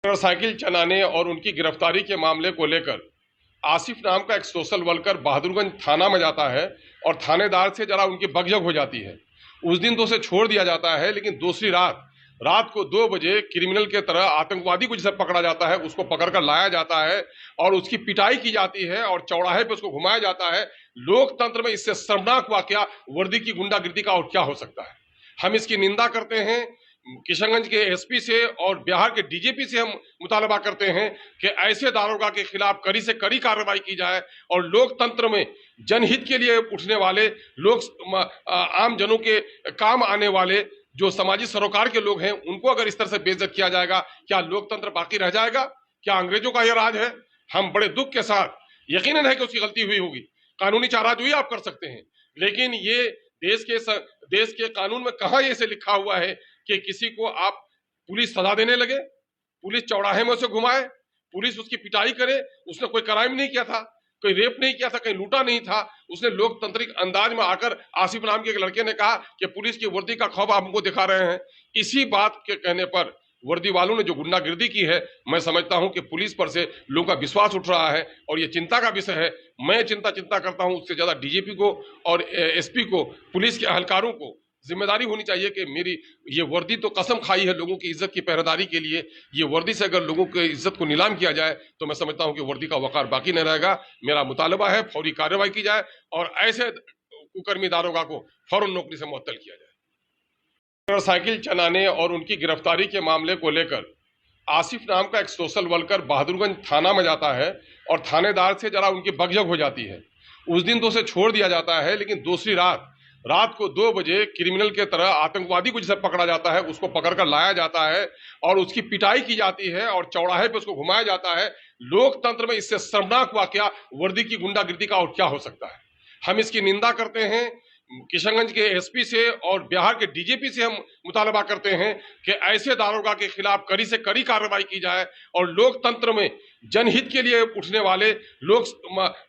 Motorcycle चलाने और उनकी गिरफ्तारी के मामले को लेकर आसिफ नाम का एक सोशल वर्कर बहादुरगंज थाना में जाता है और थानेदार से जरा उनकी बकझक हो जाती है। उस दिन तो उसे छोड़ दिया जाता है, लेकिन दूसरी रात को 2 बजे क्रिमिनल के तरह आतंकवादी को जिसे पकड़ा जाता है उसको पकड़कर लाया जाता है और उसकी पिटाई की जाती है और चौराहे पे उसको घुमाया जाता है। लोकतंत्र में इससे शर्मनाक वाकया वर्दी की गुंडागिर्दी का और क्या हो सकता है। हम इसकी निंदा करते हैं। किशनगंज के एसपी से और बिहार के डीजीपी से हम मुतालबा करते हैं कि ऐसे दारोगा के खिलाफ कड़ी से कड़ी कार्रवाई की जाए और लोकतंत्र में जनहित के लिए उठने वाले लोग, आम जनों के काम आने वाले जो सामाजिक सरोकार के लोग हैं, उनको अगर इस तरह से बेइज्जत किया जाएगा, क्या लोकतंत्र बाकी रह जाएगा? क्या अंग्रेजों का यह राज है? हम बड़े दुख के साथ, यकीनन है कि उसकी गलती हुई होगी, कानूनी चाराजोई आप कर सकते हैं, लेकिन ये देश के कानून में कहां ये से लिखा हुआ है कि किसी को आप पुलिस सजा देने लगे, पुलिस चौराहे में उसे घुमाए, पुलिस उसकी पिटाई करे। उसने कोई क्राइम नहीं किया था, कोई रेप नहीं किया था, कहीं लूटा नहीं था। उसने लोकतांत्रिक अंदाज में आकर आसिफ नाम के एक लड़के ने कहा कि पुलिस की वर्दी का खौफ आप हमको दिखा रहे हैं। इसी बात के कहने पर वर्दी वालों ने जो गुंडागिर्दी की है, मैं समझता हूं कि पुलिस पर से लोगों का विश्वास उठ रहा है और ये चिंता का विषय है। मैं चिंता करता हूं, उससे ज्यादा डीजीपी को और एसपी को, पुलिस के अहलकारों को जिम्मेदारी होनी चाहिए कि मेरी ये वर्दी तो कसम खाई है लोगों की इज्जत की पहरेदारी के लिए। ये वर्दी से अगर लोगों की इज्जत को नीलाम किया जाए तो मैं समझता हूं कि वर्दी का वकार बाकी नहीं रहेगा। मेरा मुतालबा है फौरी कार्रवाई की जाए और ऐसे कुकर्मी दारोगा को फौरन नौकरी से मुअत्तल किया जाए। मोटरसाइकिल चलाने और उनकी गिरफ्तारी के मामले को लेकर आसिफ नाम का एक सोशल वर्कर बहादुरगंज थाना में जाता है और थानेदार से जरा उनकी बकझक हो जाती है। उस दिन तो उसे छोड़ दिया जाता है, लेकिन दूसरी रात को 2 बजे क्रिमिनल के तरह आतंकवादी को जिसे पकड़ा जाता है उसको पकड़कर लाया जाता है और उसकी पिटाई की जाती है और चौराहे पे उसको घुमाया जाता है। लोकतंत्र में इससे शर्मनाक वाकया वर्दी की गुंडागिर्दी का और क्या हो सकता है। हम इसकी निंदा करते हैं। किशनगंज के एसपी से और बिहार के डीजीपी से हम मुतालबा करते हैं कि ऐसे दारोगा के खिलाफ कड़ी से कड़ी कार्रवाई की जाए और लोकतंत्र में जनहित के लिए उठने वाले लोग,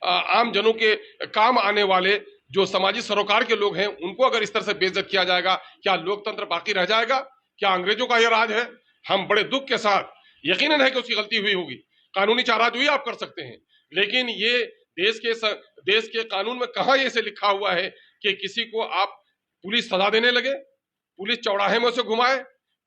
आम जनों के काम आने वाले जो सामाजिक सरोकार के लोग हैं, उनको अगर इस तरह से बेइज्जत किया जाएगा, क्या लोकतंत्र बाकी रह जाएगा? क्या अंग्रेजों का यह राज है? हम बड़े दुख के साथ, यकीनन है कि उसकी गलती हुई होगी, कानूनी चाराजोई आप कर सकते हैं, लेकिन ये देश के कानून में कहां ये से लिखा हुआ है कि किसी को आप पुलिस सजा देने लगे, पुलिस चौराहे में उसे घुमाए,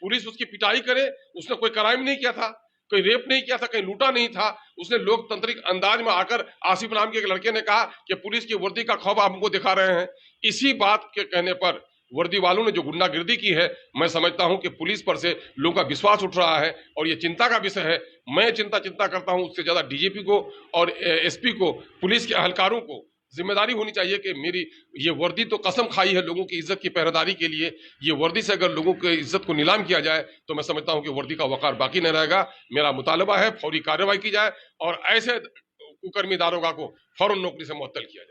पुलिस उसकी पिटाई करे। उसने कोई क्राइम नहीं किया था, कोई रेप नहीं किया था, कहीं लूटा नहीं था। उसने लोकतांत्रिक अंदाज में आकर आसिफ नाम के एक लड़के ने कहा कि पुलिस की वर्दी का खौफ आप हमको दिखा रहे हैं। इसी बात के कहने पर वर्दी वालों ने जो गुंडागिर्दी की है, मैं समझता हूं कि पुलिस पर से लोगों का विश्वास उठ रहा है और ये चिंता का विषय है। मैं चिंता करता हूं, उससे ज्यादा डीजीपी को और एसपी को, पुलिस के अहलकारों को जिम्मेदारी होनी चाहिए कि मेरी ये वर्दी तो कसम खाई है लोगों की इज्जत की पहरेदारी के लिए। ये वर्दी से अगर लोगों की इज्जत को नीलाम किया जाए तो मैं समझता हूं कि वर्दी का वकार बाकी नहीं रहेगा। मेरा मुतालबा है फौरी कार्रवाई की जाए और ऐसे कुकर्मी दारोगा को फौरन नौकरी से मुअत्तल किया जाए।